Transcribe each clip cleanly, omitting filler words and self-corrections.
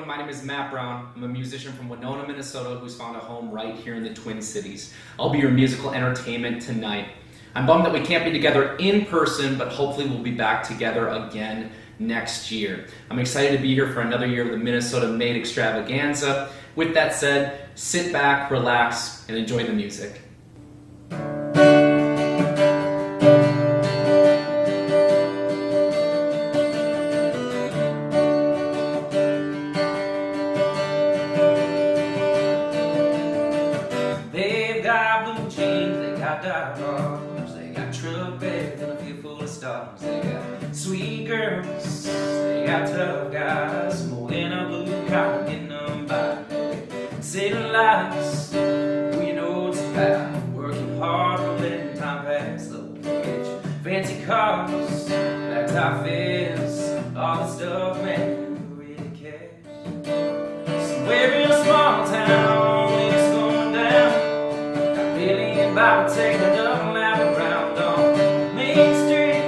everyone. My name is Matt Brown. I'm a musician from Winona, Minnesota, who's found a home right here in the Twin Cities. I'll be your musical entertainment tonight. I'm bummed that we can't be together in person, but hopefully we'll be back together again next year. I'm excited to be here for another year of the Minnesota-made Extravaganza. With that said, sit back, relax, and enjoy the music. They've got blue jeans, they got dark arms, they got truck beds and a few full of stars. They got sweet girls, they got tough guys, smoking a blue collar, getting them by. City lights, who you know it's about, working hard for letting time pass slow. Get your fancy cars, laptop fits, all the stuff, man, who really cares? Somewhere in a small town, it's going down. About to take another lap around on Main Street.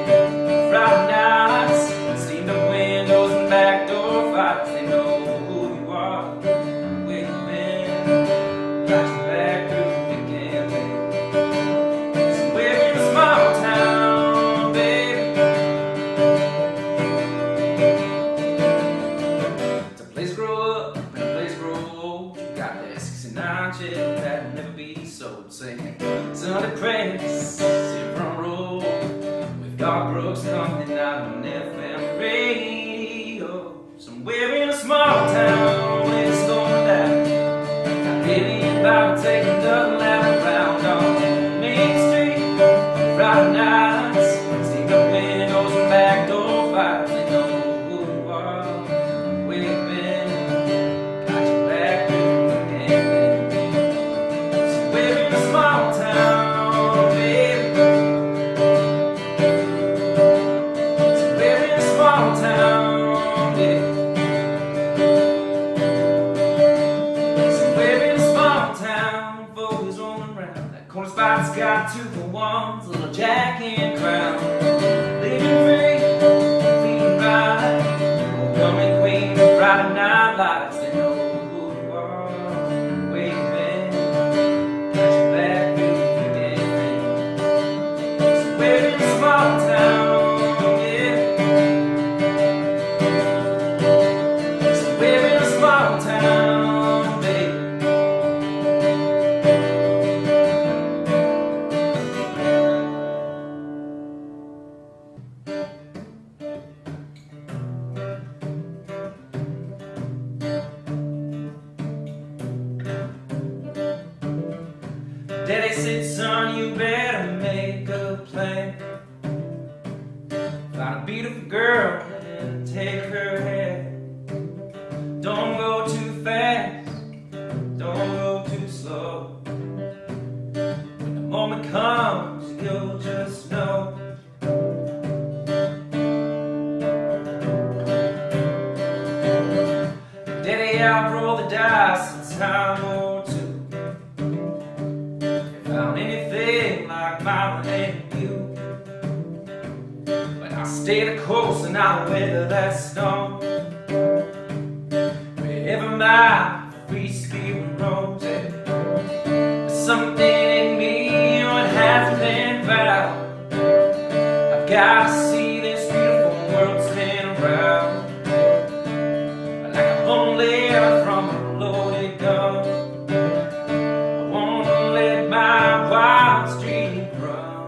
Friday nights, steamed up windows and backdoor fights. They know who you are, where you've been, got your back through again. Somewhere in a small town, baby. It's a place grow up and a place grow old. You got that 69 chip that'll never be sold. Singing Sunday praise, sit front row with Garth Brooks coming out on FM radio. Somewhere in a small town, it's going down. Baby, about to take another lap around on Main Street. Friday nights, steamed up windows and backdoor fights. They know who you are, where you've been, got your back through again. Somewhere in a small town. Corner spot's got 2-for-1s, a little Jack and Crown. Living free, feeling right. Homecoming queen, Friday night lights. They know who you are, where you've been, got your back through again. Somewhere in a small town, yeah. Somewhere in a small town, baby. Daddy said, son, you better make a plan. Find a beautiful girl and take her hand. Don't go too fast, don't go too slow. When the moment comes, you'll just know. Daddy, I'll roll the dice, it's time or two. Found anything like mine and you, but I'll stay the course and I'll weather that storm. Wherever my free spirit roams, there's something in me that hasn't been found. I've got to see this beautiful world spin around, like a lonely earth from a loaded gun. Wild street run.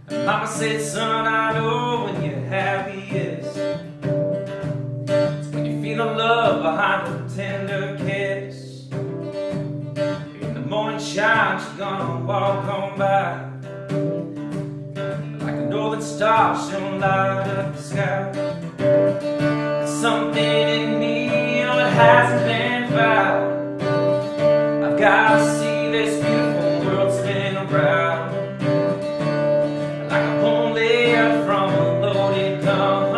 And Mama said, son, I know when you're happiest. It's when you feel the love behind a tender kiss. In the morning shine, she's gonna walk on by, like a northern star, she'll light up the sky. There's something in me that hasn't been found. I've got to see this beautiful world spin around, like a homely earth from a loaded gun.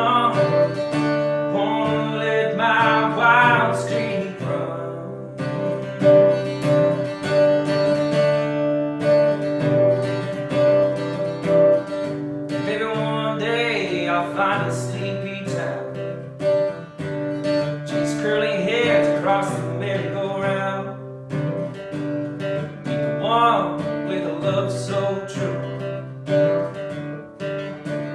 Won't let my wild street run. Maybe one day I'll find a sleepy town. Chase curly hairs across the merry-go-round. Meet the one with a love so true.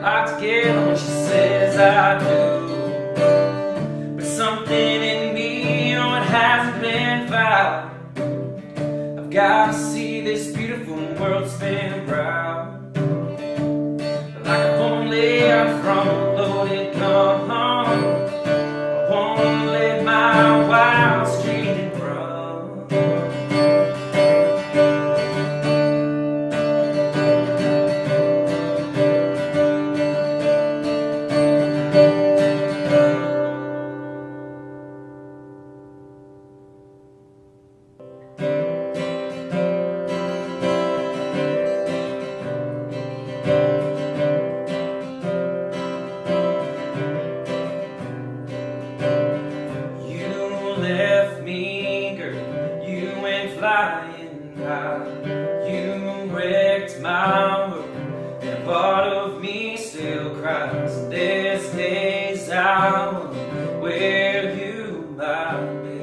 Locked together when she says I do. But something in me, oh, it hasn't been found. I've got to see this beautiful world spin round. Like a woman laid out from a loaded gun, I won't let my wild street run. Flying high, you wrecked my world, and a part of me still cries. There's days I wonder where you might be,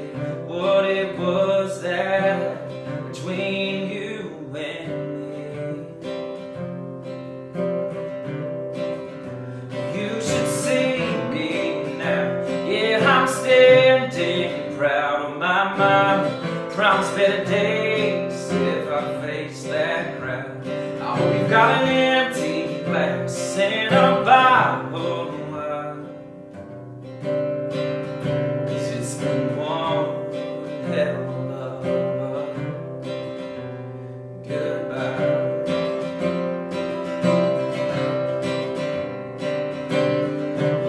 what it was that between you and me. You should see me now, yeah, I'm standing proud of my mama. Promise better days if I face that crowd. I hope you've got an empty glass and a Bible of wine, 'cause it's been one hell of a goodbye.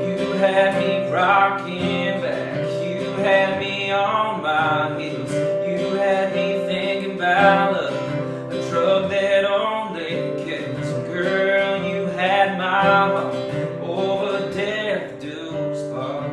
You had me rocking back, you had me on my heels. You had me thinking about love, a drug that only kills. Girl, you had my heart over death dues bar.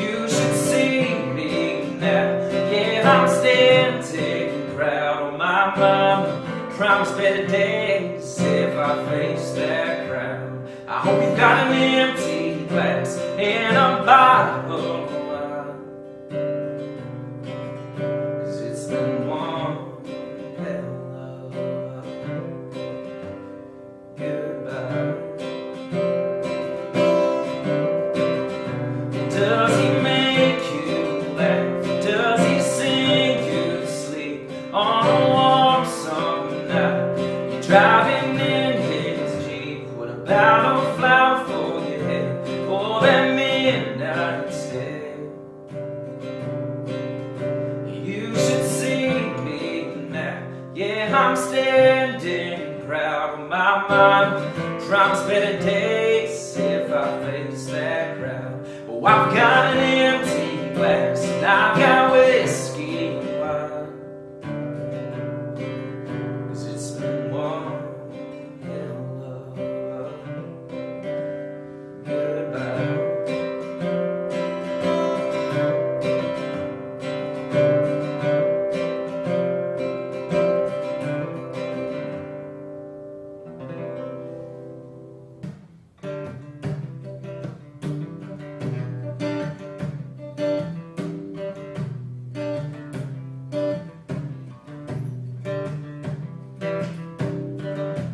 You should see me now, yeah, I'm standing proud of my mama. Promise better days if I face that crowd. I hope you've got an empty glass and a Bible. Does he make you laugh? Does he sing you to sleep on a warm summer night? You're driving in his Jeep. What about a flower for your head? Or that midnight stare? You should see me now. Yeah, I'm standing proud of my mind. Promise better days if I face that crowd. Oh, I've got an empty glass and I've got whiskey and wine, 'cause it's been one hell of a goodbye.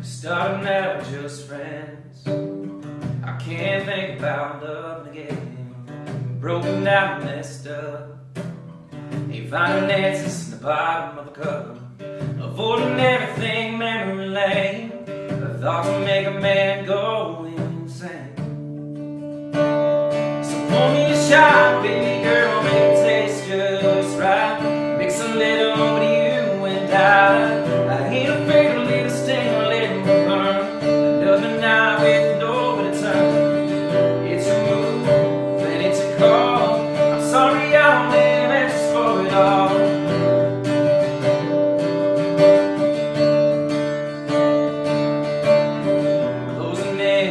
Starting out just friends, I can't think about love again. Broken down, messed up, ain't finding answers in the bottom of a cup. Avoiding everything memory lane, the thoughts will make a man go insane. So pour me a shot, baby girl, make it taste just right. Mix a little with you and I ain't afraid to leave a sting or let it burn. Another night with nowhere to turn. It's a move and it's a call. I'm sorry I don't live answers for it all. Closing in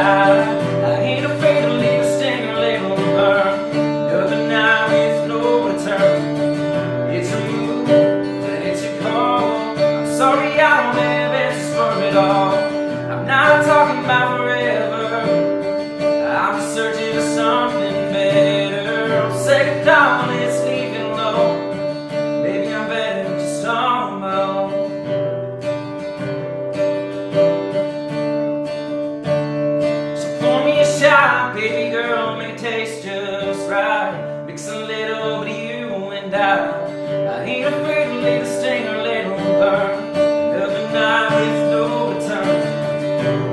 I ain't afraid to leave a stinger, let it burn. Another night with no return. It's a move, and it's a call. I'm sorry I don't have answers for it all. I'm not talking about forever. I'm just searching for something better. Second down, it's leaving low. Maybe I'm better just on my own. So pour me a shot, baby girl, make it taste just right. Mix a little bit of you and I ain't afraid to leave the stinger, let it burn. Another night with no return.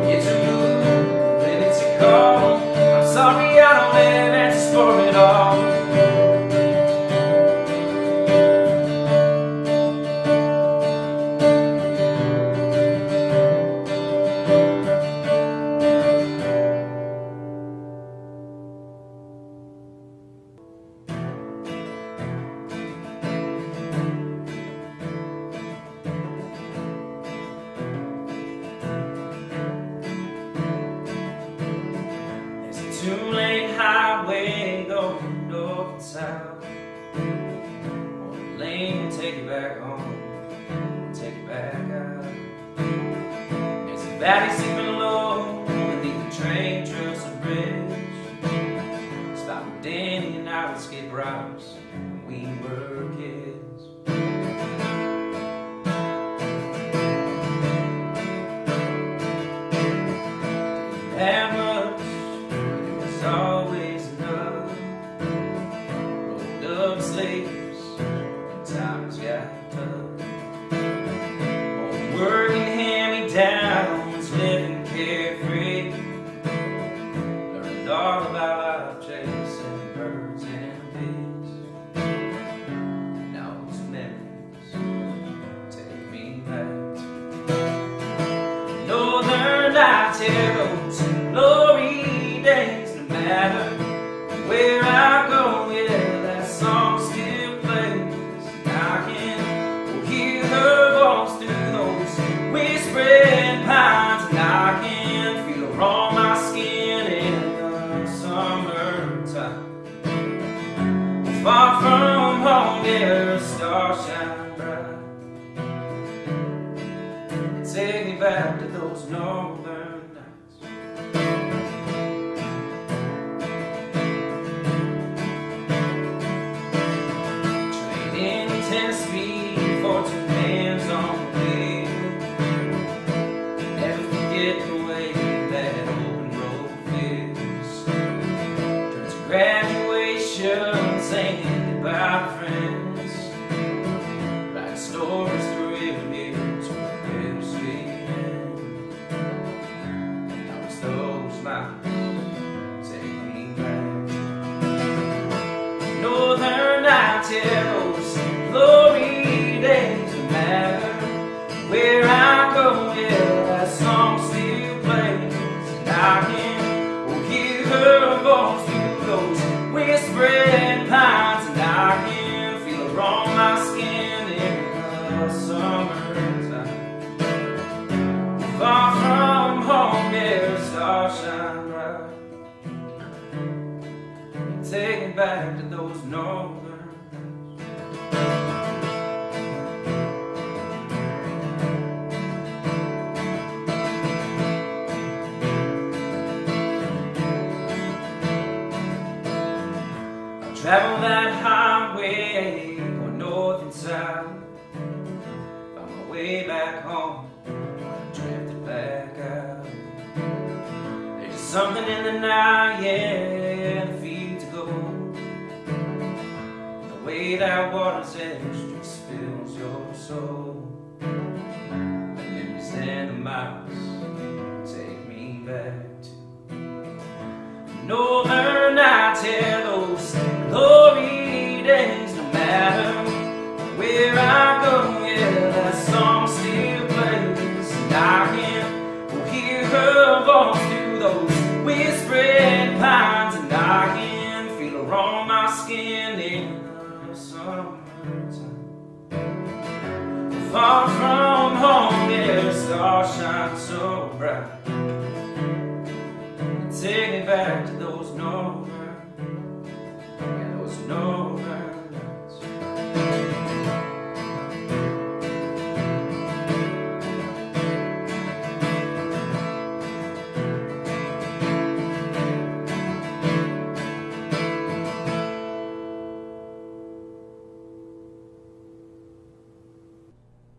It's a move, and it's a call. I'm sorry I don't have answers for it all. Two-lane highway going north and south. One lane will take you back home, take you back out. There's a valley sleeping low beneath the train tracks and bridge. Stop with Danny and I would skip rocks when we were kids. Didn't have much, always enough. Rolled up sleeves when times got tough. Home working hand-me-downs, living carefree. Learned all about life, chasing birds and bees. Now those memories take me back to Northern Idaho's glory days. No matter where I go, yeah, that song still plays. I can hear her voice through those whispering pines, and I can feel her on my skin in the summertime. Far from home, yeah, stars shine bright. Take me back to those northern nights. Speed for 2 hands on the wheel. Never forget the way that open road feels. Turns to graduation, saying goodbye to friends. Writing stories through years with a bittersweet end. Now it's those mountains take me back. Northern Idaho's glory days. No matter where I go, yeah, that song still plays. And I can hear her voice through those whispering pines, and I can feel her on my skin in the summertime. Far from home, yeah, stars shine bright. Take me back to those northern. Travel that highway, going north and south. Found my way back home, I drifted back out. There's just something in the night, yeah, the fields of gold. The way that water's edge just fills your soul. The memories and the miles take me back to Northern Idaho's glory days. No matter where I go, yeah, that song still plays. And I can hear her voice through those whispering pines, and I can feel her on my skin in the summertime. Far from home, yeah, stars shine so bright. back to those northern, yeah, those northern nights.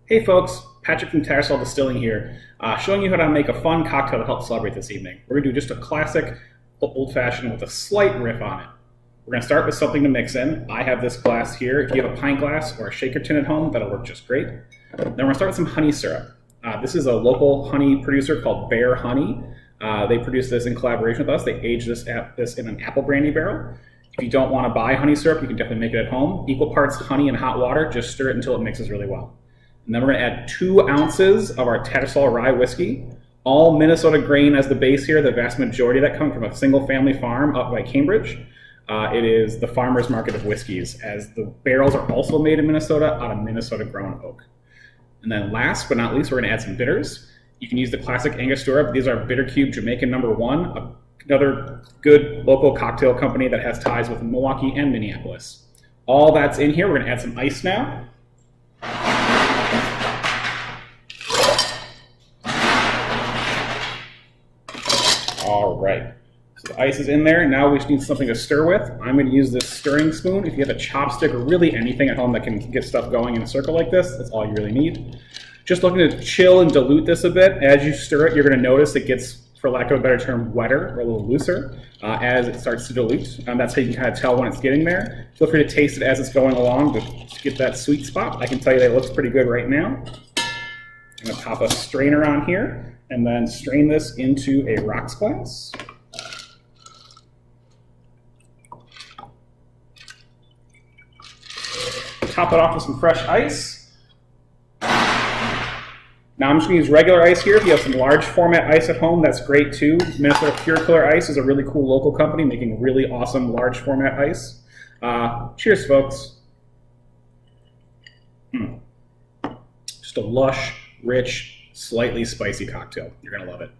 Hey folks, Patrick from Tattersall Distilling here, showing you how to make a fun cocktail to help celebrate this evening. We're going to do just a classic old-fashioned with a slight riff on it. We're going to start with something to mix in. I have this glass here. If you have a pint glass or a shaker tin at home, that'll work just great. Then we're going to start with some honey syrup. This is a local honey producer called Bear Honey. They produce this in collaboration with us. They age this in an apple brandy barrel. If you don't want to buy honey syrup, you can definitely make it at home. Equal parts honey and hot water. Just stir it until it mixes really well. And then we're going to add 2 ounces of our Tattersall rye whiskey, all Minnesota grain as the base here. The vast majority of that comes from a single family farm up by Cambridge. It is the farmer's market of whiskeys, as the barrels are also made in Minnesota out of Minnesota grown oak. And then last but not least, we're going to add some bitters. You can use the classic Angostura, but these are Bitter Cube Jamaican #1, another good local cocktail company that has ties with Milwaukee and Minneapolis. All that's in here. We're going to add some ice now. All right, so the ice is in there. Now we just need something to stir with. I'm going to use this stirring spoon. If you have a chopstick or really anything at home that can get stuff going in a circle like this, that's all you really need. Just looking to chill and dilute this a bit. As you stir it, you're going to notice it gets, for lack of a better term, wetter or a little looser as it starts to dilute. That's how you can kind of tell when it's getting there. Feel free to taste it as it's going along to get that sweet spot. I can tell you that it looks pretty good right now. I'm going to pop a strainer on here and then strain this into a rocks glass. Top it off with some fresh ice. Now I'm just going to use regular ice here. If you have some large format ice at home, that's great too. Minnesota Pure Clear Ice is a really cool local company making really awesome large format ice. Cheers, folks. Just a lush, rich, slightly spicy cocktail. You're going to love it.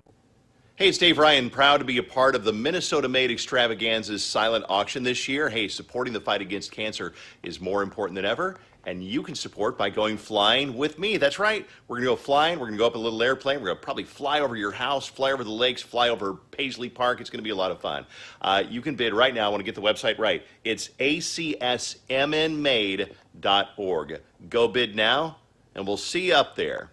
Hey, it's Dave Ryan, proud to be a part of the Minnesota-made Extravaganza's silent auction this year. Hey, supporting the fight against cancer is more important than ever, and you can support by going flying with me. That's right. We're going to go flying. We're going to go up in a little airplane. We're going to probably fly over your house, fly over the lakes, fly over Paisley Park. It's going to be a lot of fun. You can bid right now. I want to get the website right. It's acsmnmade.org. Go bid now, and we'll see you up there.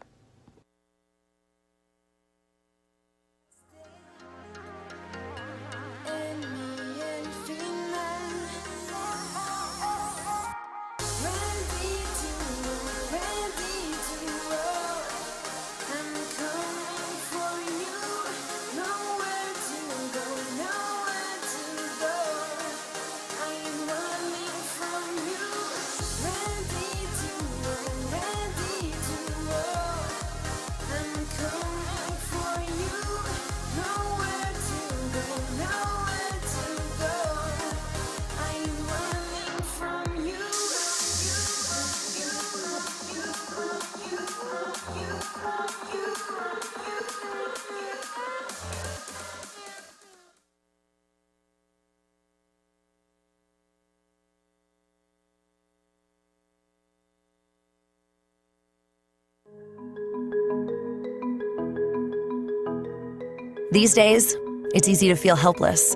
These days, it's easy to feel helpless.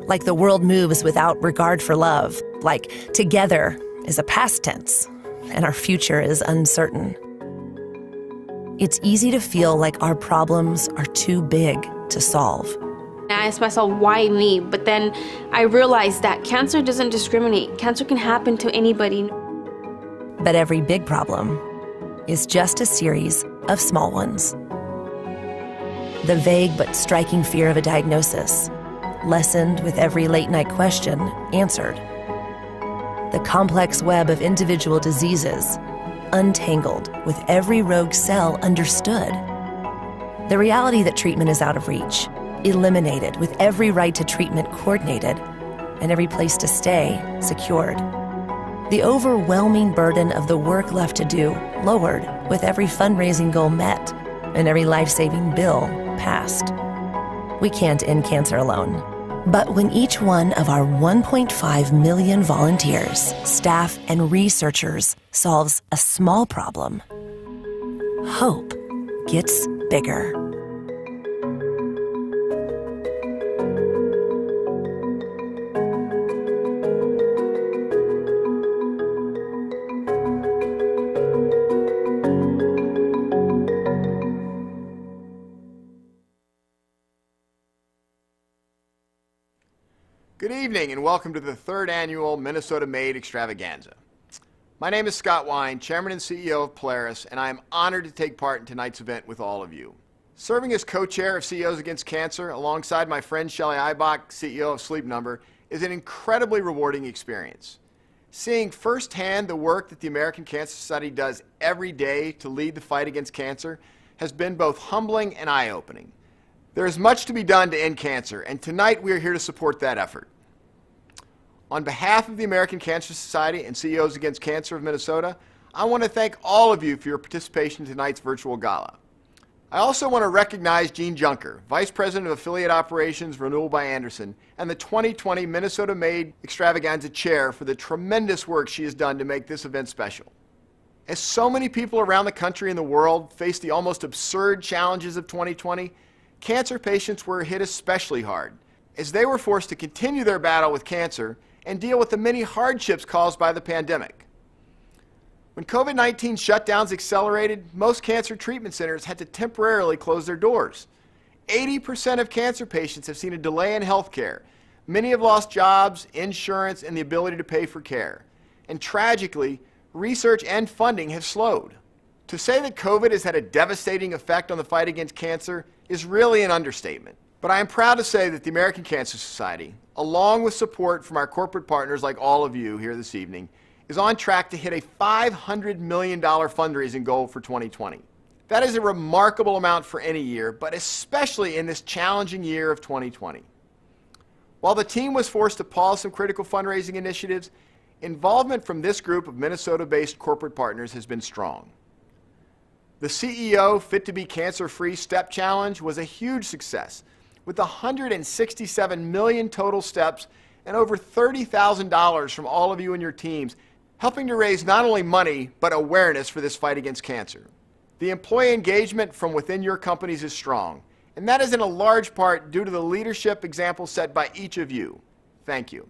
Like the world moves without regard for love. Like together is a past tense, and our future is uncertain. It's easy to feel like our problems are too big to solve. I asked myself, why me? But then I realized that cancer doesn't discriminate. Cancer can happen to anybody. But every big problem is just a series of small ones. The vague but striking fear of a diagnosis, lessened with every late-night question answered. The complex web of individual diseases, untangled with every rogue cell understood. The reality that treatment is out of reach, eliminated with every right to treatment coordinated, and every place to stay secured. The overwhelming burden of the work left to do lowered with every fundraising goal met and every life-saving bill passed. we can't end cancer alone. But when each one of our 1.5 million volunteers, staff, and researchers solves a small problem, hope gets bigger. Good evening and welcome to the third annual Minnesota-made Extravaganza. My name is Scott Wine, Chairman and CEO of Polaris, and I am honored to take part in tonight's event with all of you. Serving as co-chair of CEOs Against Cancer alongside my friend Shelley Eibach, CEO of Sleep Number, is an incredibly rewarding experience. Seeing firsthand the work that the American Cancer Society does every day to lead the fight against cancer has been both humbling and eye-opening. There is much to be done to end cancer, and tonight we are here to support that effort. On behalf of the American Cancer Society and CEOs Against Cancer of Minnesota, I want to thank all of you for your participation in tonight's virtual gala. I also want to recognize Jean Junker, Vice President of Affiliate Operations, Renewal by Andersen, and the 2020 Minnesota-made Extravaganza Chair for the tremendous work she has done to make this event special. As so many people around the country and the world face the almost absurd challenges of 2020, cancer patients were hit especially hard, as they were forced to continue their battle with cancer and deal with the many hardships caused by the pandemic. When COVID-19 shutdowns accelerated, most cancer treatment centers had to temporarily close their doors. 80% of cancer patients have seen a delay in health care. Many have lost jobs, insurance, and the ability to pay for care. And tragically, research and funding have slowed. To say that COVID has had a devastating effect on the fight against cancer is really an understatement. But I am proud to say that the American Cancer Society, along with support from our corporate partners like all of you here this evening, is on track to hit a $500 million fundraising goal for 2020. That is a remarkable amount for any year, but especially in this challenging year of 2020. While the team was forced to pause some critical fundraising initiatives, involvement from this group of Minnesota-based corporate partners has been strong. The CEO Fit to Be Cancer-Free Step Challenge was a huge success, with 167 million total steps and over $30,000 from all of you and your teams, helping to raise not only money, but awareness for this fight against cancer. The employee engagement from within your companies is strong, and that is in a large part due to the leadership example set by each of you. Thank you.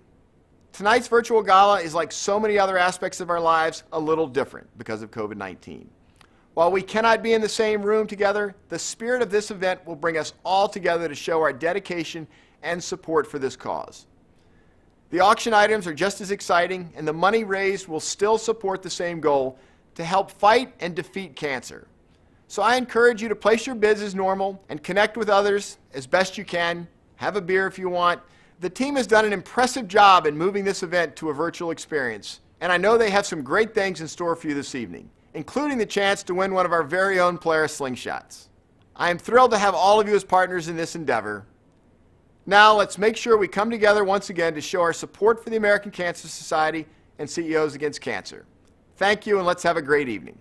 Tonight's virtual gala is, like so many other aspects of our lives, a little different because of COVID-19. While we cannot be in the same room together, the spirit of this event will bring us all together to show our dedication and support for this cause. The auction items are just as exciting, and the money raised will still support the same goal, to help fight and defeat cancer. So I encourage you to place your bids as normal and connect with others as best you can. Have a beer if you want. The team has done an impressive job in moving this event to a virtual experience, and I know they have some great things in store for you this evening, including the chance to win one of our very own Polaris slingshots. I am thrilled to have all of you as partners in this endeavor. Now let's make sure we come together once again to show our support for the American Cancer Society and CEOs Against Cancer. Thank you, and let's have a great evening.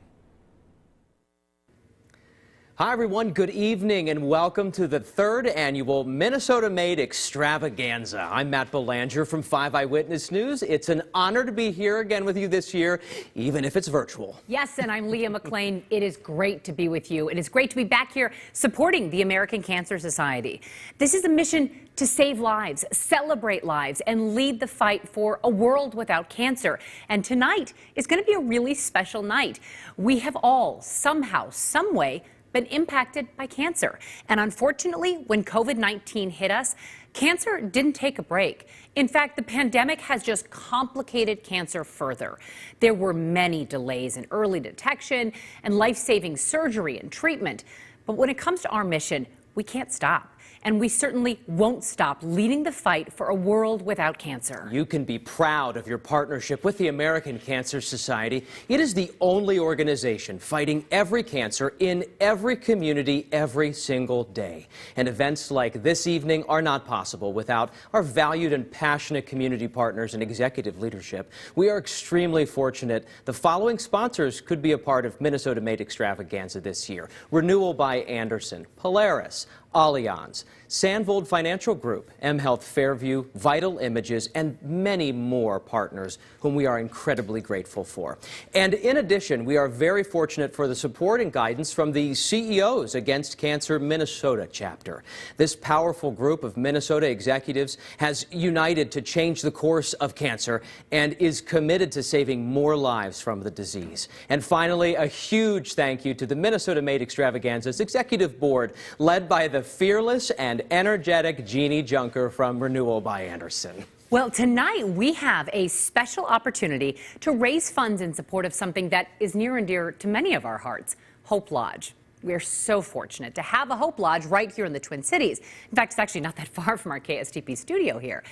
Hi everyone, good evening and welcome to the third annual Minnesota-made Extravaganza. I'm Matt Belanger from 5 Eyewitness News. It's an honor to be here again with you this year, even if it's virtual. Yes, and I'm Leah McLean. It is great to be with you. It is great to be back here supporting the American Cancer Society. This is a mission to save lives, celebrate lives, and lead the fight for a world without cancer. And tonight is going to be a really special night. We have all, somehow, some way, been impacted by cancer. And unfortunately, when COVID-19 hit us, cancer didn't take a break. In fact, the pandemic has just complicated cancer further. There were many delays in early detection and life-saving surgery and treatment. But when it comes to our mission, we can't stop. And we certainly won't stop leading the fight for a world without cancer. You can be proud of your partnership with the American Cancer Society. It is the only organization fighting every cancer in every community every single day. And events like this evening are not possible without our valued and passionate community partners and executive leadership. We are extremely fortunate the following sponsors could be a part of Minnesota-made Extravaganza this year: Renewal by Andersen, Polaris, Allianz, Sandvold Financial Group, mHealth Fairview, Vital Images, and many more partners whom we are incredibly grateful for. And in addition, we are very fortunate for the support and guidance from the CEOs Against Cancer Minnesota chapter. This powerful group of Minnesota executives has united to change the course of cancer and is committed to saving more lives from the disease. And finally, a huge thank you to the Minnesota Made Extravaganza's executive board, led by the fearless and energetic Jeannie Junker from Renewal by Anderson. Well, tonight we have a special opportunity to raise funds in support of something that is near and dear to many of our hearts, Hope Lodge. We're so fortunate to have a Hope Lodge right here in the Twin Cities. In fact, it's actually not that far from our KSTP studio here.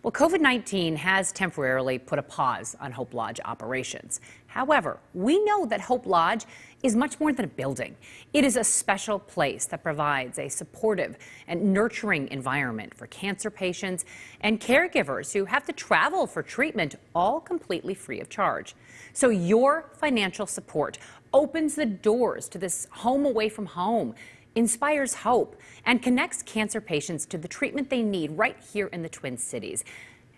Well, COVID-19 has temporarily put a pause on Hope Lodge operations. However, we know that Hope Lodge is much more than a building. It is a special place that provides a supportive and nurturing environment for cancer patients and caregivers who have to travel for treatment, all completely free of charge. So your financial support opens the doors to this home away from home, inspires hope, and connects cancer patients to the treatment they need right here in the Twin Cities.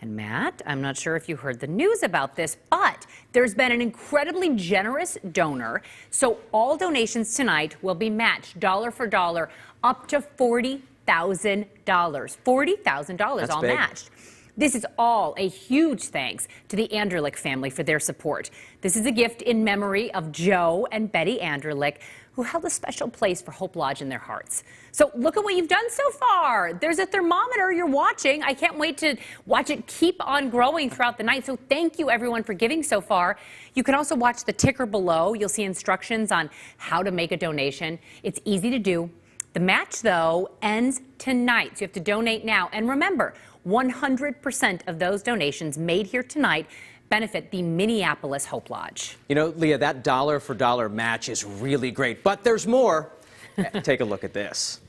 And Matt, I'm not sure if you heard the news about this, but there's been an incredibly generous donor. So all donations tonight will be matched dollar for dollar up to $40,000. $40,000 all big. matched. This is all a huge thanks to the Anderlich family for their support. This is a gift in memory of Joe and Betty Anderlich, who held a special place for Hope Lodge in their hearts. So look at what you've done so far. There's a thermometer you're watching. I can't wait to watch it keep on growing throughout the night. So thank you everyone for giving so far. You can also watch the ticker below. You'll see instructions on how to make a donation. It's easy to do. The match, though, ends tonight, so you have to donate now. And remember, 100% of those donations made here tonight benefit the Minneapolis Hope Lodge. You know, Leah, that dollar for dollar match is really great, but there's more. Take a look at this.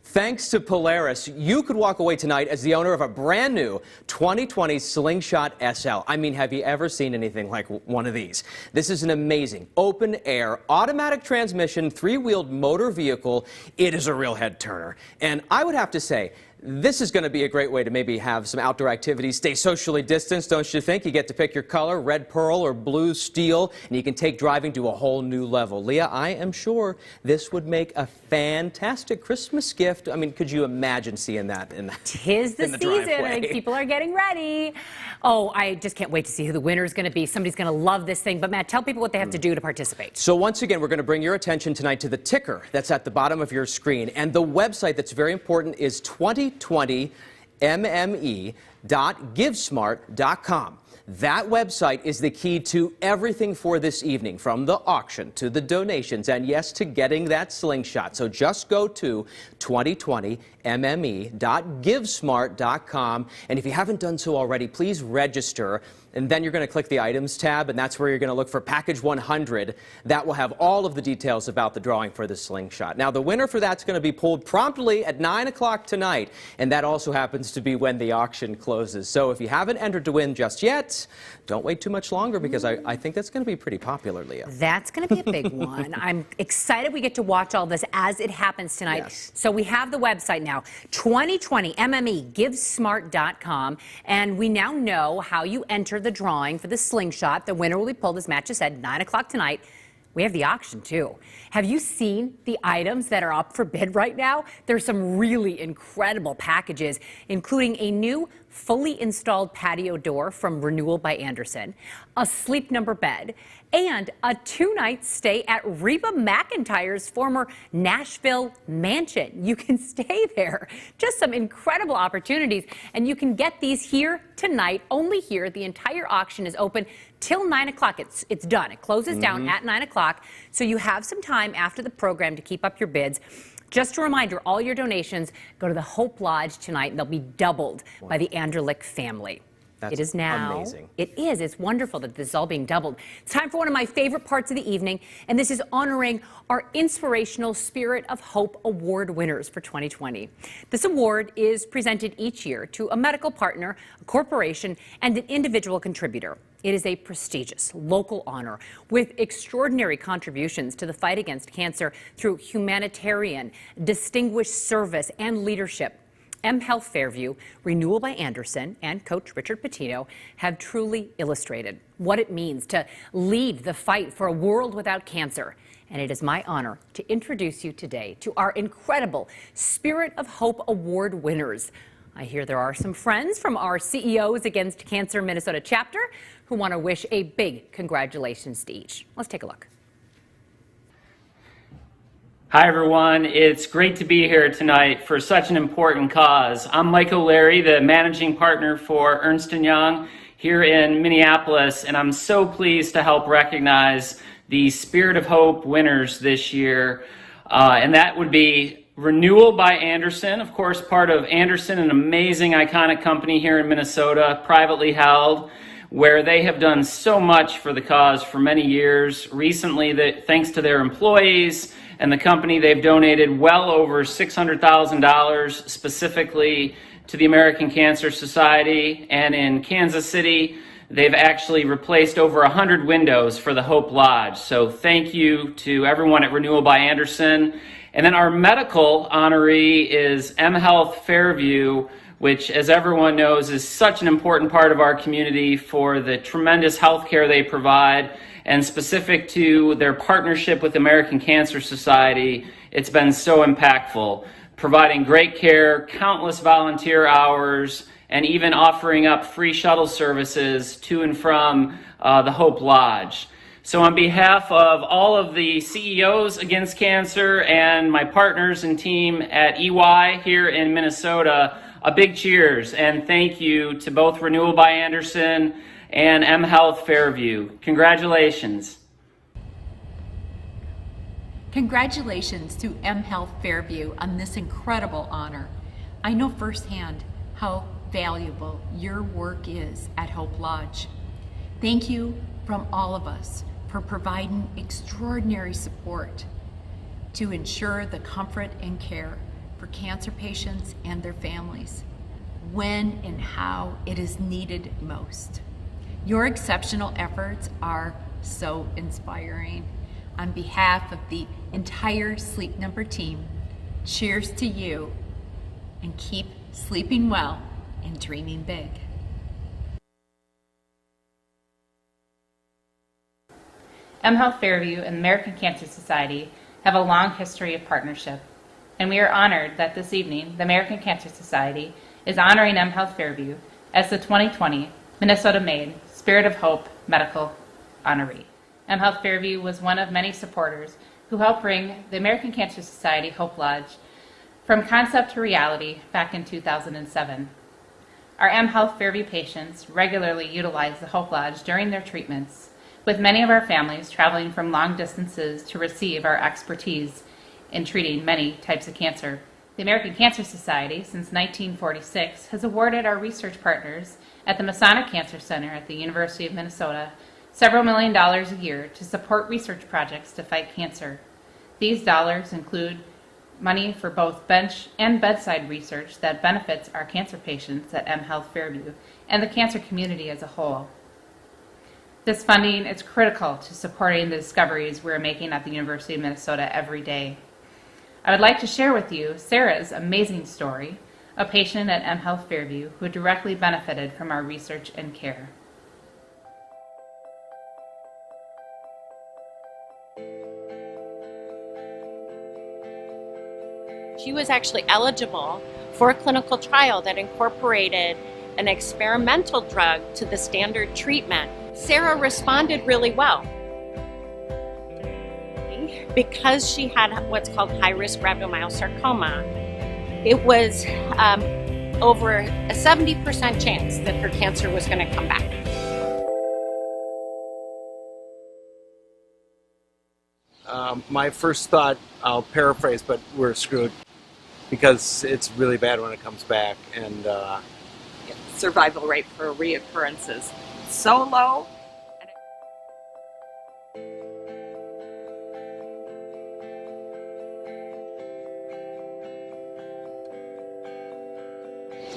Thanks to Polaris, you could walk away tonight as the owner of a brand new 2020 Slingshot SL. I mean, have you ever seen anything like one of these? This is an amazing open-air, automatic transmission, three-wheeled motor vehicle. It is a real head turner. And I would have to say, this is going to be a great way to maybe have some outdoor activities, stay socially distanced, don't you think? You get to pick your color, red pearl or blue steel, and you can take driving to a whole new level. Leah, I am sure this would make a fantastic Christmas gift. I mean, could you imagine seeing that in the Tis the season. driveway? I think people are getting ready. Oh, I just can't wait to see who the winner is going to be. Somebody's going to love this thing. But Matt, tell people what they have to do to participate. So once again, we're going to bring your attention tonight to the ticker that's at the bottom of your screen. And the website that's very important is 2020mme.givesmart.com. That website is the key to everything for this evening, from the auction to the donations and, yes, to getting that slingshot. So just go to 2020mme.givesmart.com. And if you haven't done so already, please register. And then you're going to click the items tab, and that's where you're going to look for package 100. That will have all of the details about the drawing for the slingshot. Now, the winner for that's going to be pulled promptly at 9 o'clock tonight, and that also happens to be when the auction closes. So if you haven't entered to win just yet, don't wait too much longer, because I think that's going to be pretty popular, Leah. That's going to be a big one. I'm excited we get to watch all this as it happens tonight. Yes. So we have the website now, 2020mme.givesmart.com, and we now know how you enter the drawing for the slingshot. The winner will be pulled, as Matt just said, 9 o'clock tonight. We have the auction, too. Have you seen the items that are up for bid right now? There's some really incredible packages, including a new fully installed patio door from Renewal by Anderson, a Sleep Number bed, and a 2-night stay at Reba McEntire's former Nashville mansion. You can stay there. Just some incredible opportunities, and you can get these here tonight, only here. The entire auction is open till 9 o'clock. It's done. It closes down at 9 o'clock, so you have some time after the program to keep up your bids. Just a reminder, all your donations go to the Hope Lodge tonight, and they'll be doubled by the Anderlich family. That's it is now. amazing. It is. It's wonderful that this is all being doubled. It's time for one of my favorite parts of the evening, and this is honoring our Inspirational Spirit of Hope Award winners for 2020. This award is presented each year to a medical partner, a corporation, and an individual contributor. It is a prestigious local honor with extraordinary contributions to the fight against cancer through humanitarian, distinguished service, and leadership. M Health Fairview, Renewal by Anderson, and Coach Richard Pitino have truly illustrated what it means to lead the fight for a world without cancer. And it is my honor to introduce you today to our incredible Spirit of Hope Award winners. I hear there are some friends from our CEOs Against Cancer Minnesota chapter who want to wish a big congratulations to each. Let's take a look. Hi everyone, it's great to be here tonight for such an important cause. I'm Mike O'Leary, the managing partner for Ernst & Young here in Minneapolis, and I'm so pleased to help recognize the Spirit of Hope winners this year, and that would be Renewal by Anderson, of course part of Anderson, an amazing iconic company here in Minnesota, privately held, where they have done so much for the cause for many years. Recently, thanks to their employees and the company, they've donated well over $600,000 specifically to the American Cancer Society. And in Kansas City, they've actually replaced over 100 windows for the Hope Lodge. So thank you to everyone at Renewal by Anderson. And then our medical honoree is M Health Fairview, which, as everyone knows, is such an important part of our community for the tremendous health care they provide. And specific to their partnership with the American Cancer Society, it's been so impactful, providing great care, countless volunteer hours, and even offering up free shuttle services to and from the Hope Lodge. So on behalf of all of the CEOs Against Cancer and my partners and team at EY here in Minnesota, a big cheers and thank you to both Renewal by Anderson and M Health Fairview. Congratulations. Congratulations to M Health Fairview on this incredible honor. I know firsthand how valuable your work is at Hope Lodge. Thank you from all of us for providing extraordinary support to ensure the comfort and care for cancer patients and their families when and how it is needed most. Your exceptional efforts are so inspiring. On behalf of the entire Sleep Number team, cheers to you, and keep sleeping well and dreaming big. M Health Fairview and the American Cancer Society have a long history of partnership, and we are honored that this evening the American Cancer Society is honoring M Health Fairview as the 2020 Minnesota-made Spirit of Hope Medical Honoree. M Health Fairview was one of many supporters who helped bring the American Cancer Society Hope Lodge from concept to reality back in 2007. Our M Health Fairview patients regularly utilize the Hope Lodge during their treatments, with many of our families traveling from long distances to receive our expertise in treating many types of cancer. The American Cancer Society, since 1946, has awarded our research partners at the Masonic Cancer Center at the University of Minnesota several $1 million a year to support research projects to fight cancer. These dollars include money for both bench and bedside research that benefits our cancer patients at M Health Fairview and the cancer community as a whole. This funding is critical to supporting the discoveries we're making at the University of Minnesota every day. I would like to share with you Sarah's amazing story, a patient at M Health Fairview who directly benefited from our research and care. She was actually eligible for a clinical trial that incorporated an experimental drug to the standard treatment. Sarah responded really well. Because she had what's called high-risk rhabdomyosarcoma, it was over a 70% chance that her cancer was going to come back. my first thought, I'll paraphrase, but we're screwed because it's really bad when it comes back. And survival rate for reoccurrences so low.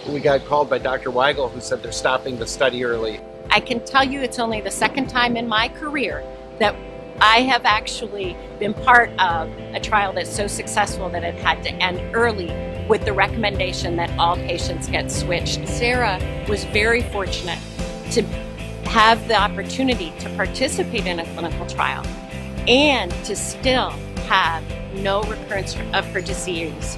We got called by Dr. Weigel, who said they're stopping the study early. I can tell you it's only the second time in my career that I have actually been part of a trial that's so successful that it had to end early with the recommendation that all patients get switched. Sarah was very fortunate to have the opportunity to participate in a clinical trial and to still have no recurrence of her disease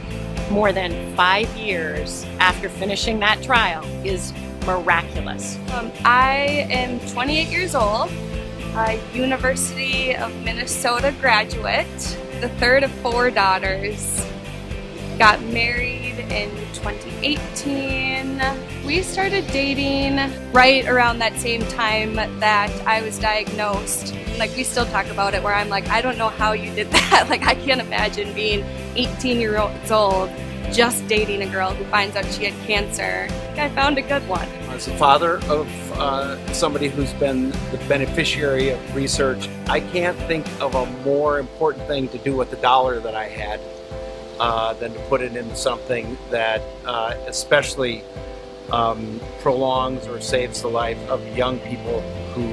more than 5 years after finishing that trial is miraculous. I am 28 years old, a University of Minnesota graduate, the third of 4 daughters. Got married in 2018. We started dating right around that same time that I was diagnosed. Like, we still talk about it where I'm like, I don't know how you did that. Like, I can't imagine being 18 years old just dating a girl who finds out she had cancer. I found a good one. As a father of somebody who's been the beneficiary of research, I can't think of a more important thing to do with the dollar that I had than to put it into something that especially prolongs or saves the life of young people who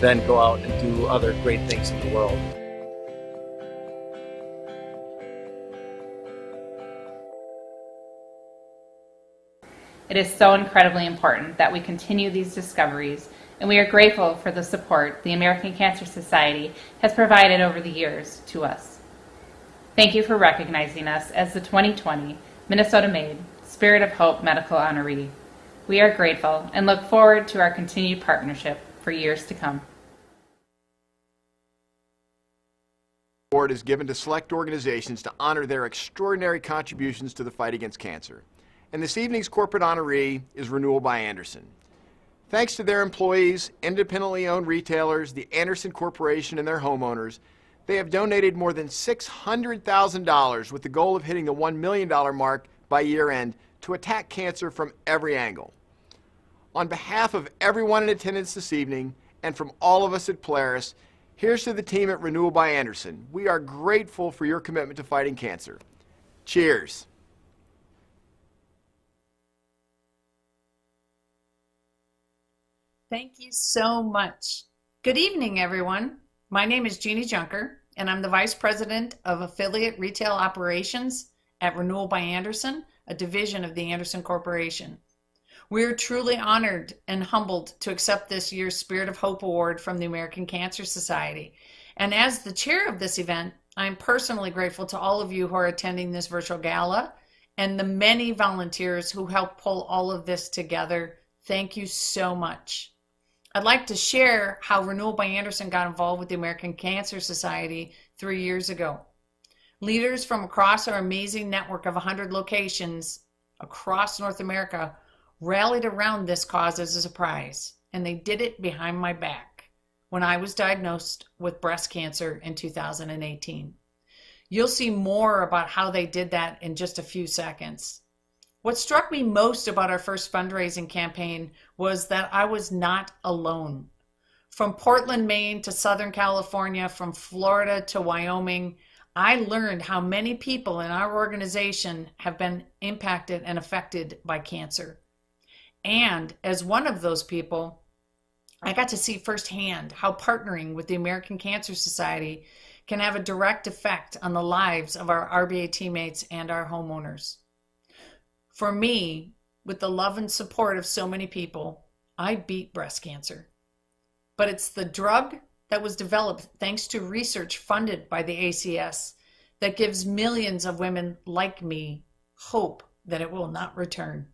then go out and do other great things in the world. It is so incredibly important that we continue these discoveries, and we are grateful for the support the American Cancer Society has provided over the years to us. Thank you for recognizing us as the 2020 Minnesota-made Spirit of Hope Medical Honoree. We are grateful and look forward to our continued partnership for years to come. The award is given to select organizations to honor their extraordinary contributions to the fight against cancer. And this evening's corporate honoree is Renewal by Anderson. Thanks to their employees, independently owned retailers, the Anderson Corporation, and their homeowners, they have donated more than $600,000 with the goal of hitting the $1 million mark by year end to attack cancer from every angle. On behalf of everyone in attendance this evening and from all of us at Polaris, here's to the team at Renewal by Anderson. We are grateful for your commitment to fighting cancer. Cheers. Thank you so much. Good evening, everyone. My name is Jeannie Junker, and I'm the Vice President of Affiliate Retail Operations at Renewal by Anderson, a division of the Anderson Corporation. We are truly honored and humbled to accept this year's Spirit of Hope Award from the American Cancer Society. And as the chair of this event, I'm personally grateful to all of you who are attending this virtual gala and the many volunteers who helped pull all of this together. Thank you so much. I'd like to share how Renewal by Anderson got involved with the American Cancer Society 3 years ago. Leaders from across our amazing network of 100 locations across North America rallied around this cause as a surprise, and they did it behind my back when I was diagnosed with breast cancer in 2018. You'll see more about how they did that in just a few seconds. What struck me most about our first fundraising campaign was that I was not alone. From Portland, Maine to Southern California, from Florida to Wyoming, I learned how many people in our organization have been impacted and affected by cancer. And as one of those people, I got to see firsthand how partnering with the American Cancer Society can have a direct effect on the lives of our RBA teammates and our homeowners. For me, with the love and support of so many people, I beat breast cancer. But it's the drug that was developed thanks to research funded by the ACS that gives millions of women like me hope that it will not return.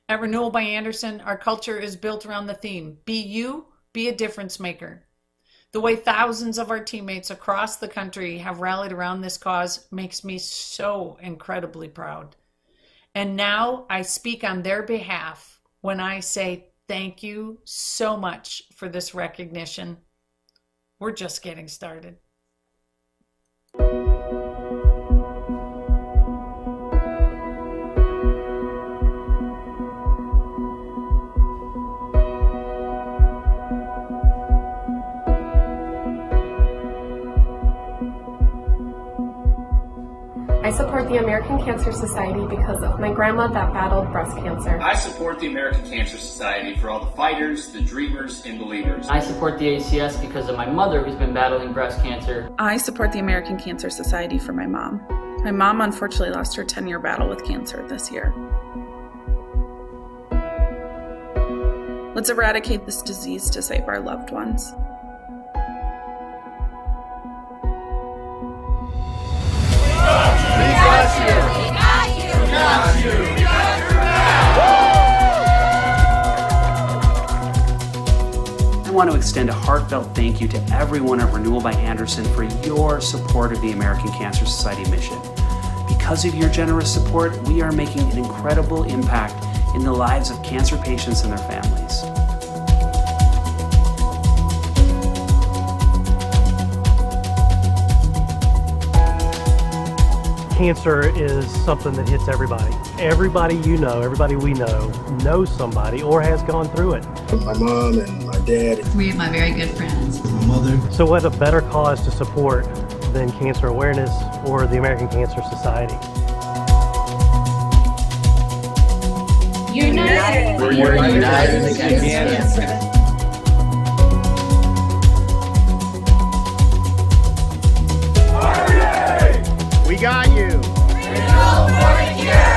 At Renewal by Anderson, our culture is built around the theme, be you, be a difference maker. The way thousands of our teammates across the country have rallied around this cause makes me so incredibly proud. And now I speak on their behalf when I say thank you so much for this recognition. We're just getting started. I support the American Cancer Society because of my grandma that battled breast cancer. I support the American Cancer Society for all the fighters, the dreamers, and believers. I support the ACS because of my mother who's been battling breast cancer. I support the American Cancer Society for my mom. My mom unfortunately lost her 10-year battle with cancer this year. Let's eradicate this disease to save our loved ones. I want to extend a heartfelt thank you to everyone at Renewal by Anderson for your support of the American Cancer Society mission. Because of your generous support, we are making an incredible impact in the lives of cancer patients and their families. Cancer is something that hits everybody. Everybody you know, everybody we know, knows somebody or has gone through it. My mom and my dad. 3 of my very good friends. My mother. So what a better cause to support than cancer awareness or the American Cancer Society. United. We're united against cancer. We got you. Renewal for a cure.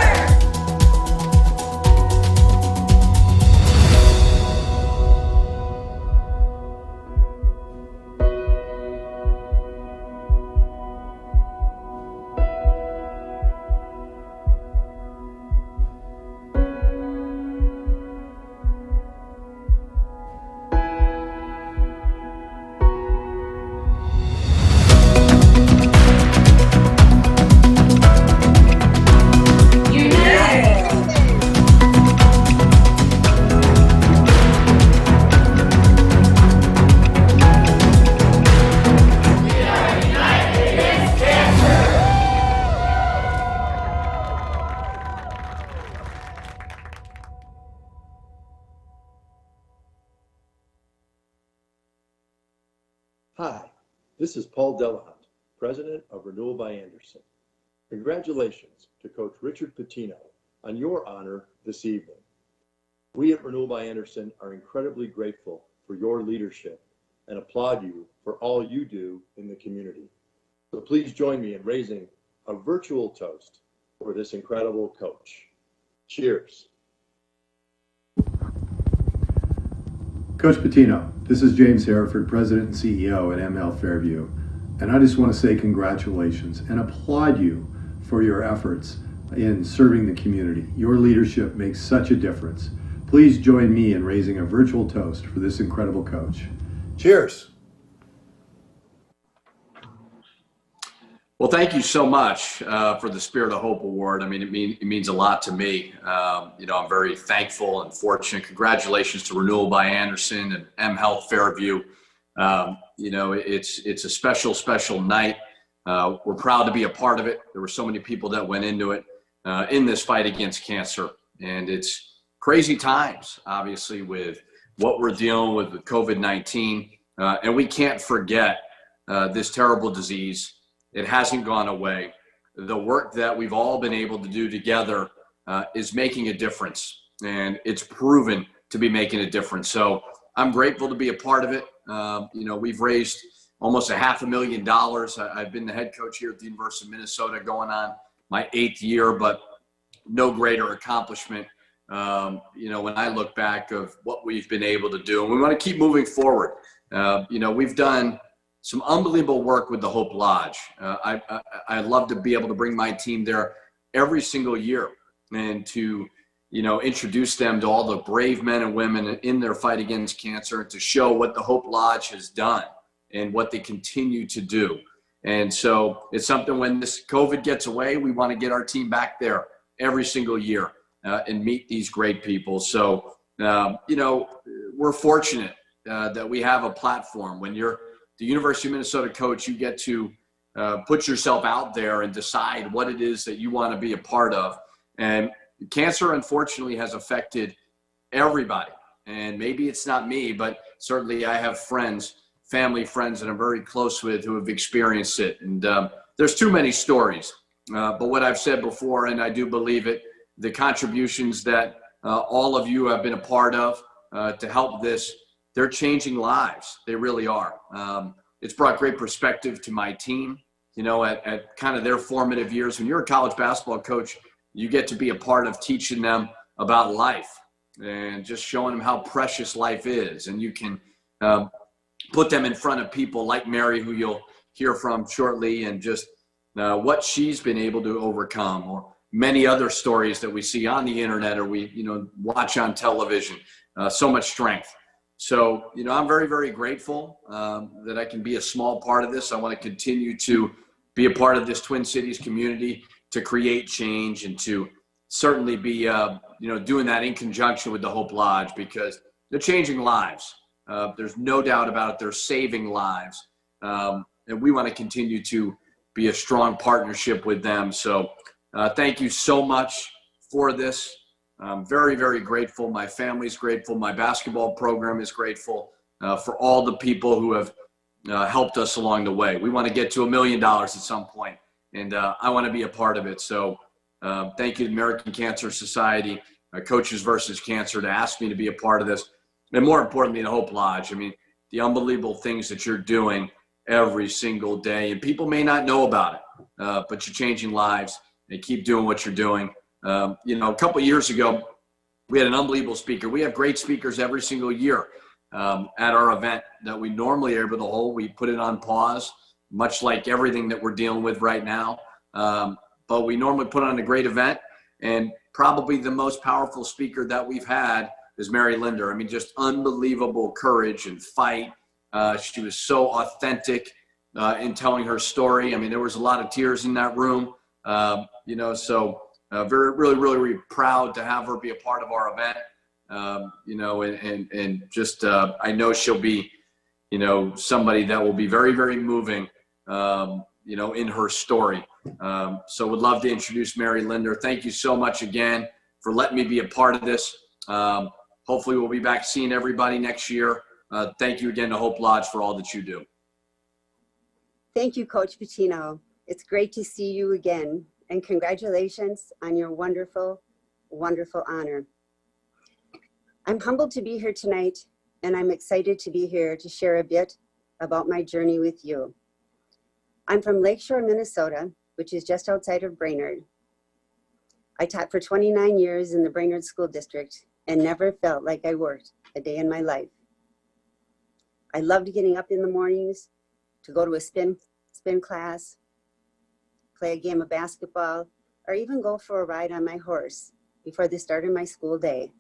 Hi, this is Paul Delahunt, President of Renewal by Anderson. Congratulations to Coach Richard Pitino on your honor this evening. We at Renewal by Anderson are incredibly grateful for your leadership and applaud you for all you do in the community. So please join me in raising a virtual toast for this incredible coach. Cheers. Coach Pitino, this is James Hereford, President and CEO at M Health Fairview, and I just want to say congratulations and applaud you for your efforts in serving the community. Your leadership makes such a difference. Please join me in raising a virtual toast for this incredible coach. Cheers. Well, thank you so much for the Spirit of Hope Award. I mean, it means a lot to me. I'm very thankful and fortunate. Congratulations to Renewal by Anderson and M Health Fairview. It's a special, special night. We're proud to be a part of it. There were so many people that went into it in this fight against cancer. And it's crazy times, obviously, with what we're dealing with COVID-19. And we can't forget this terrible disease. It hasn't gone away. The work that we've all been able to do together is making a difference, and it's proven to be making a difference. So I'm grateful to be a part of it. We've raised almost $500,000. I've been the head coach here at the University of Minnesota going on my 8th year, but no greater accomplishment, when I look back of what we've been able to do. And we want to keep moving forward. We've done some unbelievable work with the Hope Lodge. I love to be able to bring my team there every single year and to, introduce them to all the brave men and women in their fight against cancer, and to show what the Hope Lodge has done and what they continue to do. And so it's something, when this COVID gets away, we want to get our team back there every single year and meet these great people. So, we're fortunate that we have a platform. When you're the University of Minnesota coach, you get to put yourself out there and decide what it is that you want to be a part of. And cancer, unfortunately, has affected everybody. And maybe it's not me, but certainly I have family friends that I'm very close with who have experienced it. And there's too many stories. But what I've said before, and I do believe it, the contributions that all of you have been a part of to help this, they're changing lives. They really are. It's brought great perspective to my team, you know, at kind of their formative years. When you're a college basketball coach, you get to be a part of teaching them about life and just showing them how precious life is. And you can put them in front of people like Mary, who you'll hear from shortly, and just what she's been able to overcome, or many other stories that we see on the internet or we, you know, watch on television. So much strength. So, you know, I'm very, very grateful that I can be a small part of this. I want to continue to be a part of this Twin Cities community, to create change, and to certainly be, you know, doing that in conjunction with the Hope Lodge, because they're changing lives. There's no doubt about it. They're saving lives. And we want to continue to be a strong partnership with them. So thank you so much for this. I'm very, very grateful. My family's grateful. My basketball program is grateful for all the people who have helped us along the way. We want to get to $1 million at some point, and I want to be a part of it. So thank you to the American Cancer Society, Coaches versus Cancer, to ask me to be a part of this. And more importantly, the Hope Lodge. I mean, the unbelievable things that you're doing every single day. And people may not know about it, but you're changing lives, and keep doing what you're doing. You know, a couple of years ago, we had an unbelievable speaker. We have great speakers every single year at our event that we normally are able to hold. We put it on pause, much like everything that we're dealing with right now. But we normally put on a great event, and probably the most powerful speaker that we've had is Mary Linder. I mean, just unbelievable courage and fight. She was so authentic in telling her story. I mean, there was a lot of tears in that room, you know, so really proud to have her be a part of our event. You know, and just, I know she'll be, you know, somebody that will be very, very moving, you know, in her story. So would love to introduce Mary Linder. Thank you so much again for letting me be a part of this. Hopefully we'll be back seeing everybody next year. Thank you again to Hope Lodge for all that you do. Thank you, Coach Pitino. It's great to see you again, and congratulations on your wonderful, wonderful honor. I'm humbled to be here tonight, and I'm excited to be here to share a bit about my journey with you. I'm from Lakeshore, Minnesota, which is just outside of Brainerd. I taught for 29 years in the Brainerd School District and never felt like I worked a day in my life. I loved getting up in the mornings to go to a spin class, play a game of basketball, or even go for a ride on my horse before the start of my school day.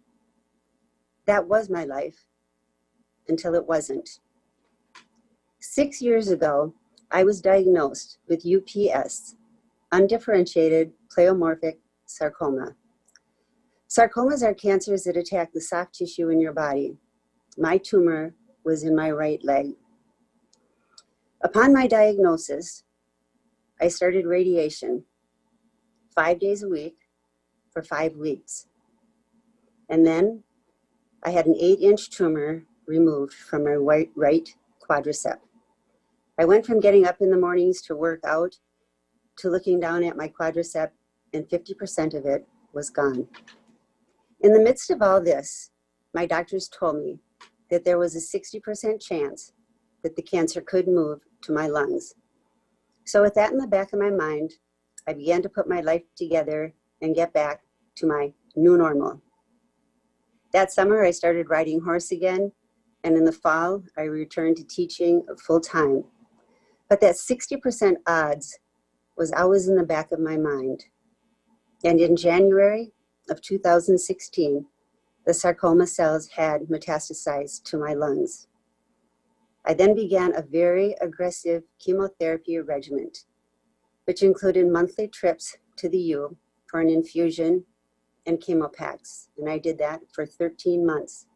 That was my life until it wasn't. 6 years ago, I was diagnosed with UPS, undifferentiated pleomorphic sarcoma. Sarcomas are cancers that attack the soft tissue in your body. My tumor was in my right leg. Upon my diagnosis, I started radiation 5 days a week for 5 weeks. And then I had an 8-inch tumor removed from my right quadricep. I went from getting up in the mornings to work out to looking down at my quadricep, and 50% of it was gone. In the midst of all this, my doctors told me that there was a 60% chance that the cancer could move to my lungs. So with that in the back of my mind, I began to put my life together and get back to my new normal. That summer, I started riding horse again, and in the fall, I returned to teaching full time. But that 60% odds was always in the back of my mind. And in January of 2016, the sarcoma cells had metastasized to my lungs. I then began a very aggressive chemotherapy regimen, which included monthly trips to the U for an infusion and chemo packs, and I did that for 13 months.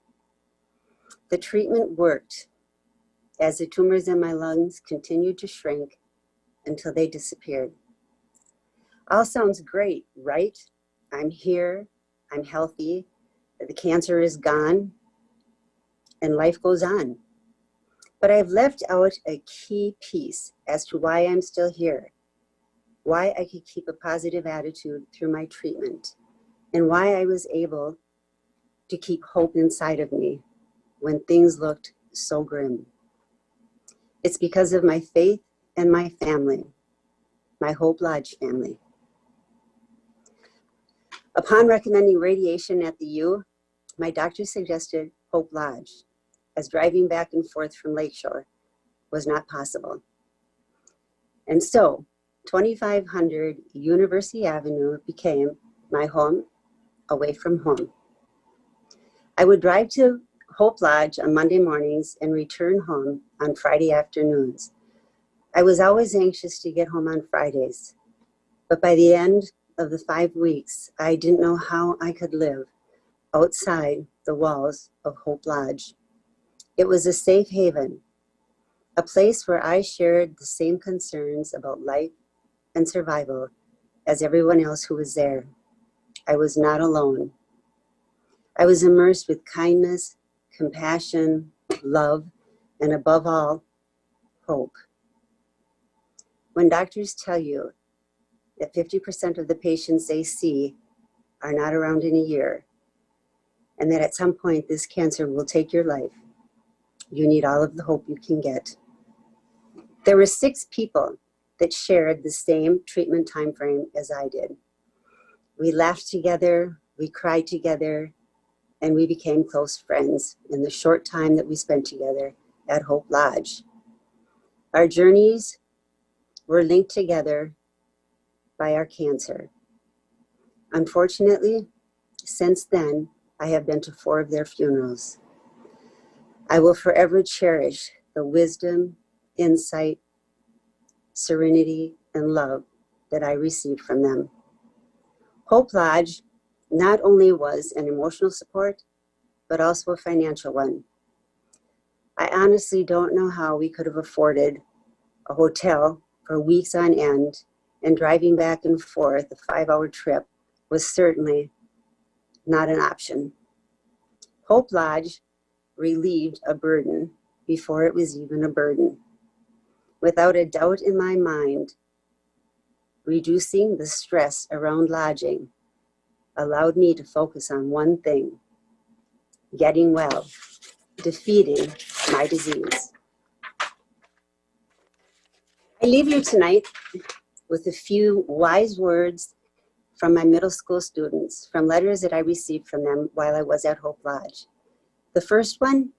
The treatment worked as the tumors in my lungs continued to shrink until they disappeared. All sounds great, right? I'm here, I'm healthy, the cancer is gone, and life goes on. But I've left out a key piece as to why I'm still here. why I could keep a positive attitude through my treatment, and why I was able to keep hope inside of me when things looked so grim. It's because of my faith and my family, my Hope Lodge family. Upon recommending radiation at the U, my doctor suggested Hope Lodge, as driving back and forth from Lakeshore was not possible. And so, 2500 University Avenue became my home away from home. I would drive to Hope Lodge on Monday mornings and return home on Friday afternoons. I was always anxious to get home on Fridays, but by the end of the 5 weeks, I didn't know how I could live outside the walls of Hope Lodge. It was a safe haven, a place where I shared the same concerns about life and survival as everyone else who was there. I was not alone. I was immersed with kindness, compassion, love, and above all, hope. When doctors tell you that 50% of the patients they see are not around in a year, and that at some point this cancer will take your life, you need all of the hope you can get. There were 6 people that shared the same treatment time frame as I did. We laughed together, we cried together, and we became close friends in the short time that we spent together at Hope Lodge. Our journeys were linked together by our cancer. Unfortunately, since then, I have been to 4 of their funerals. I will forever cherish the wisdom, insight, serenity, and love that I received from them. Hope Lodge not only was an emotional support, but also a financial one. I honestly don't know how we could have afforded a hotel for weeks on end, and driving back and forth a 5-hour trip was certainly not an option. Hope Lodge relieved a burden before it was even a burden. Without a doubt in my mind, reducing the stress around lodging allowed me to focus on one thing: getting well, defeating my disease. I leave you tonight with a few wise words from my middle school students, from letters that I received from them while I was at Hope Lodge. The first one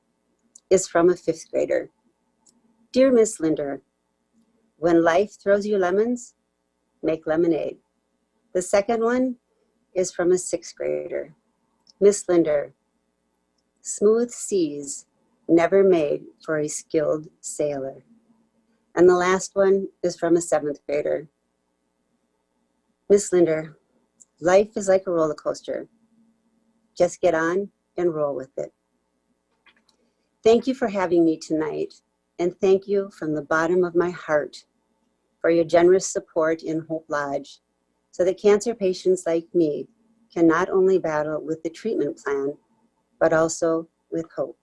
is from a 5th grader. Dear Miss Linder, when life throws you lemons, make lemonade. The second one is from a 6th grader. Miss Linder, smooth seas never made for a skilled sailor. And the last one is from a 7th grader. Miss Linder, life is like a roller coaster. Just get on and roll with it. Thank you for having me tonight, and thank you from the bottom of my heart for your generous support in Hope Lodge, so that cancer patients like me can not only battle with the treatment plan, but also with hope.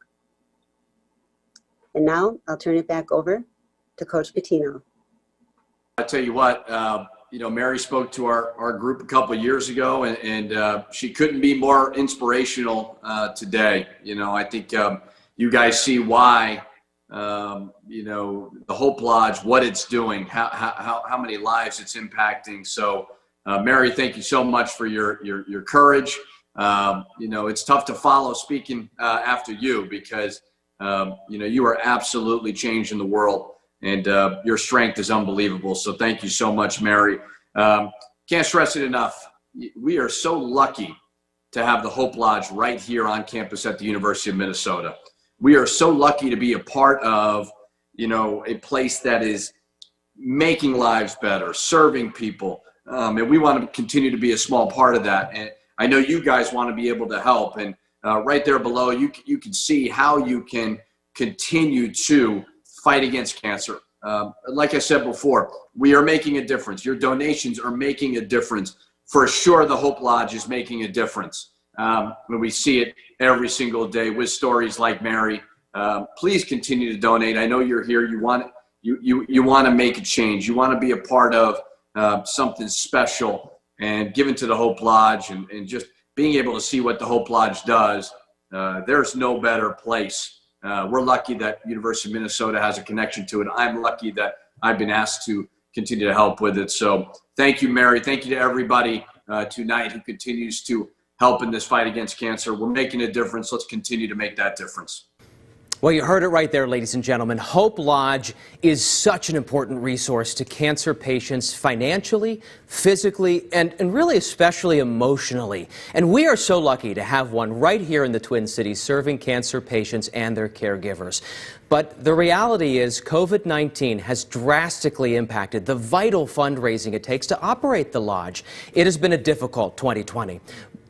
And now I'll turn it back over to Coach Pitino. I tell you what, Mary spoke to our group a couple of years ago, and she couldn't be more inspirational today. I think you guys see why, the Hope Lodge, what it's doing, how many lives it's impacting. So, Mary, thank you so much for your courage. It's tough to follow speaking after you, because, you are absolutely changing the world, and your strength is unbelievable. So thank you so much, Mary. Can't stress it enough. We are so lucky to have the Hope Lodge right here on campus at the University of Minnesota. We are so lucky to be a part of, a place that is making lives better, serving people. And we want to continue to be a small part of that. And I know you guys want to be able to help. And right there below, you can see how you can continue to fight against cancer. Like I said before, we are making a difference. Your donations are making a difference. For sure, the Hope Lodge is making a difference. When we see it every single day with stories like Mary. Please continue to donate. I know you're here. You want to make a change. You want to be a part of something special and given to the Hope Lodge, and just being able to see what the Hope Lodge does. There's no better place. We're lucky that University of Minnesota has a connection to it. I'm lucky that I've been asked to continue to help with it. So thank you, Mary. Thank you to everybody tonight who continues to help in this fight against cancer. We're making a difference. Let's continue to make that difference. Well, you heard it right there, ladies and gentlemen. Hope Lodge is such an important resource to cancer patients financially, physically, and really especially emotionally. And we are so lucky to have one right here in the Twin Cities serving cancer patients and their caregivers. But the reality is COVID-19 has drastically impacted the vital fundraising it takes to operate the lodge. It has been a difficult 2020.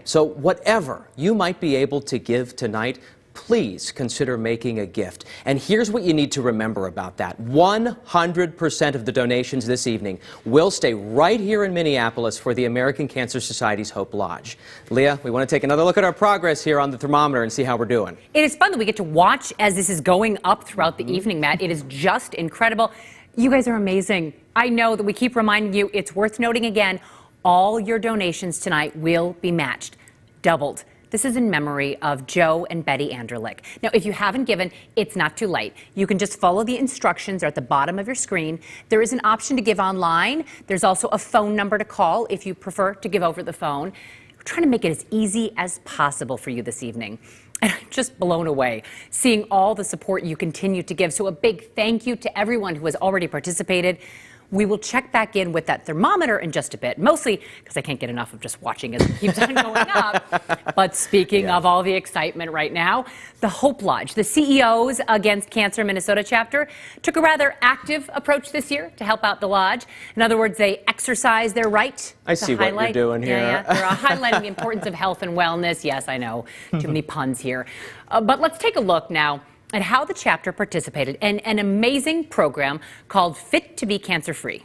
So whatever you might be able to give tonight, please consider making a gift. And here's what you need to remember about that. 100% of the donations this evening will stay right here in Minneapolis for the American Cancer Society's Hope Lodge. Leah, we want to take another look at our progress here on the thermometer and see how we're doing. It is fun that we get to watch as this is going up throughout the evening, Matt. It is just incredible. You guys are amazing. I know that we keep reminding you, it's worth noting again, all your donations tonight will be matched, doubled. This is in memory of Joe and Betty Anderlich. Now, if you haven't given, it's not too late. You can just follow the instructions at the bottom of your screen. There is an option to give online. There's also a phone number to call if you prefer to give over the phone. We're trying to make it as easy as possible for you this evening. And I'm just blown away seeing all the support you continue to give. So a big thank you to everyone who has already participated. We will check back in with that thermometer in just a bit, mostly because I can't get enough of just watching as it keeps on going up. But speaking of all the excitement right now, the Hope Lodge, the CEOs Against Cancer Minnesota chapter, took a rather active approach this year to help out the lodge. In other words, they exercised their right I see what you're doing here. Yeah, they're highlighting the importance of health and wellness. Yes, I know, too many puns here. But let's take a look now at how the chapter participated in an amazing program called Fit to be Cancer Free.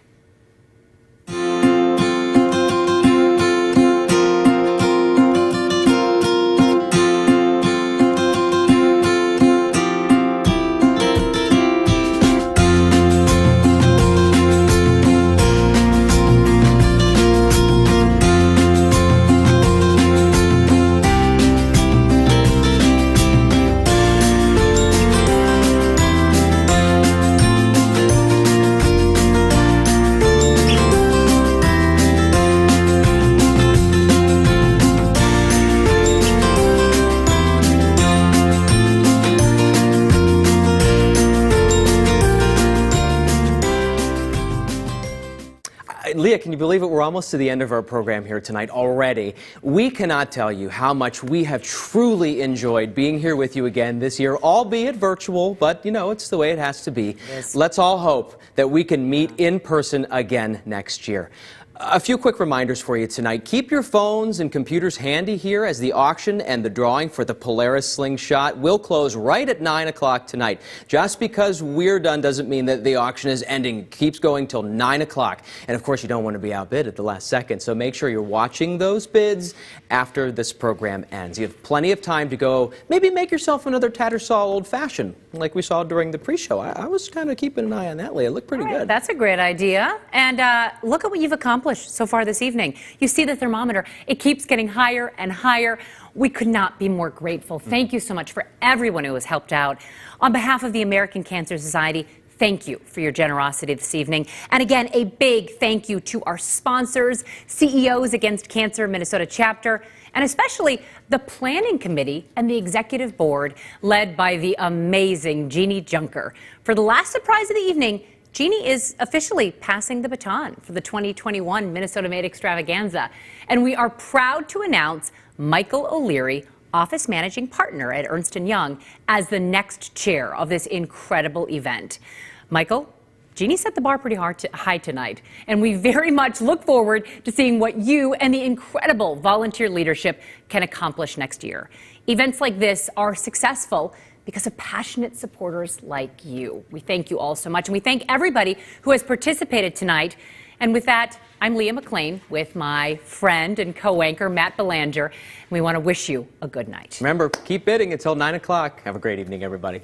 Leah, can you believe it? We're almost to the end of our program here tonight already. We cannot tell you how much we have truly enjoyed being here with you again this year, albeit virtual, but you know, it's the way it has to be. Yes. Let's all hope that we can meet in person again next year. A few quick reminders for you tonight. Keep your phones and computers handy here as the auction and the drawing for the Polaris Slingshot will close right at 9 o'clock tonight. Just because we're done doesn't mean that the auction is ending. It keeps going till 9 o'clock. And of course, you don't want to be outbid at the last second, so make sure you're watching those bids after this program ends. You have plenty of time to go maybe make yourself another Tattersall Old Fashioned, like we saw during the pre-show. I was kind of keeping an eye on that, Leah. It looked pretty good. That's a great idea. And look at what you've accomplished so far this evening. You see the thermometer. It keeps getting higher and higher. We could not be more grateful. Thank you so much for everyone who has helped out. On behalf of the American Cancer Society, thank you for your generosity this evening. And again, a big thank you to our sponsors, CEOs Against Cancer Minnesota chapter, and especially the planning committee and the executive board led by the amazing Jeannie Junker. For the last surprise of the evening, Jeannie is officially passing the baton for the 2021 Minnesota Made Extravaganza. And we are proud to announce Michael O'Leary, Office Managing Partner at Ernst & Young, as the next chair of this incredible event. Michael, Jeannie set the bar pretty high tonight, and we very much look forward to seeing what you and the incredible volunteer leadership can accomplish next year. Events like this are successful because of passionate supporters like you. We thank you all so much, and we thank everybody who has participated tonight. And with that, I'm Leah McLean with my friend and co-anchor Matt Belanger, and we want to wish you a good night. Remember, keep bidding until 9 o'clock. Have a great evening, everybody.